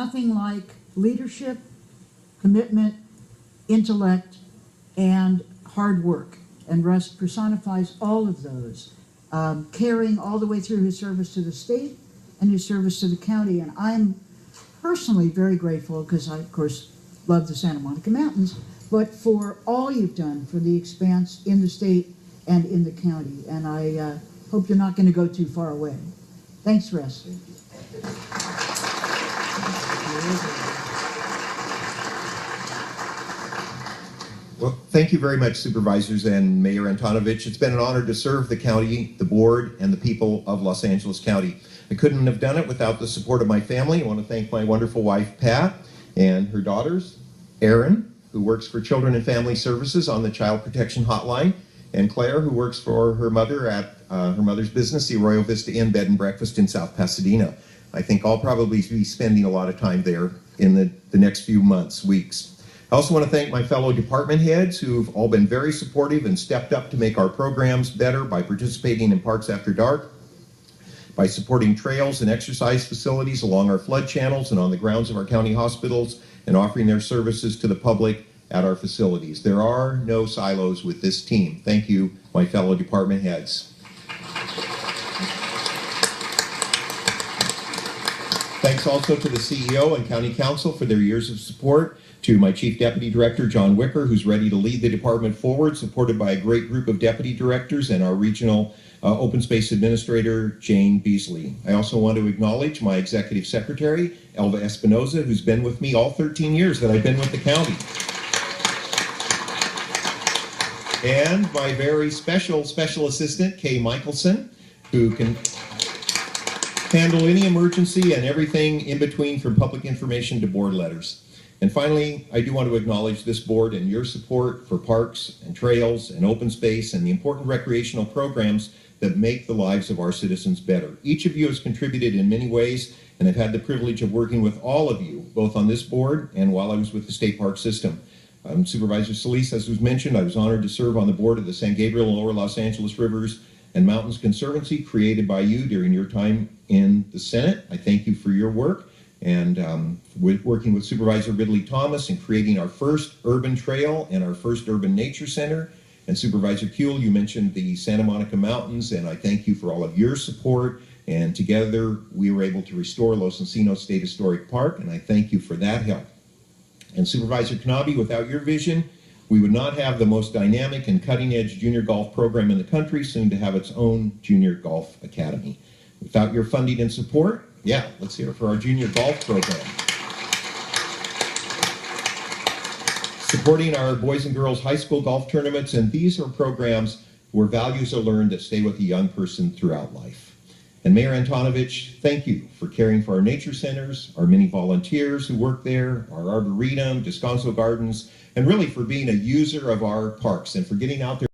nothing like leadership, commitment, intellect, and hard work. And Russ personifies all of those, caring all the way through his service to the state and his service to the county. And I'm personally very grateful because I, of course, love the Santa Monica Mountains, but for all you've done for the expanse in the state and in the county. And I hope you're not going to go too far away. Thanks, Russ. Well, thank you very much, Supervisors and Mayor Antonovich. It's been an honor to serve the county, the board, and the people of Los Angeles County. I couldn't have done it without the support of my family. I want to thank my wonderful wife, Pat, and her daughters, Erin, who works for Children and Family Services on the Child Protection Hotline, and Claire, who works for her mother at her mother's business, the Arroyo Vista Inn Bed and Breakfast in South Pasadena. I think I'll probably be spending a lot of time there in the next few months, weeks. I also want to thank my fellow department heads who've all been very supportive and stepped up to make our programs better by participating in Parks After Dark, by supporting trails and exercise facilities along our flood channels and on the grounds of our county hospitals, and offering their services to the public at our facilities. There are no silos with this team. Thank you, my fellow department heads. Thanks also to the CEO and County Council for their years of support, to my Chief Deputy Director, John Wicker, who's ready to lead the department forward, supported by a great group of deputy directors and our regional open space administrator, Jane Beasley. I also want to acknowledge my Executive Secretary, Elva Espinoza, who's been with me all 13 years that I've been with the county. And my very special assistant, Kay Michelson, who can handle any emergency and everything in between, from public information to board letters. And finally, I do want to acknowledge this board and your support for parks and trails and open space and the important recreational programs that make the lives of our citizens better. Each of you has contributed in many ways, and I've had the privilege of working with all of you, both on this board and while I was with the state park system. Supervisor Solis, as was mentioned, I was honored to serve on the board of the San Gabriel and Lower Los Angeles Rivers and Mountains Conservancy, created by you during your time in the Senate. I thank you for your work, and working with Supervisor Ridley Thomas in creating our first urban trail and our first urban nature center. And Supervisor Kuehl, you mentioned the Santa Monica Mountains, and I thank you for all of your support. And together we were able to restore Los Encinos State Historic Park, and I thank you for that help. And Supervisor Knabe, without your vision, we would not have the most dynamic and cutting-edge junior golf program in the country, soon to have its own junior golf academy. Without your funding and support, yeah, let's hear it for our junior golf program. Supporting our boys and girls high school golf tournaments, and these are programs where values are learned that stay with a young person throughout life. And Mayor Antonovich, thank you for caring for our nature centers, our many volunteers who work there, our Arboretum, Descanso Gardens, and really for being a user of our parks and for getting out there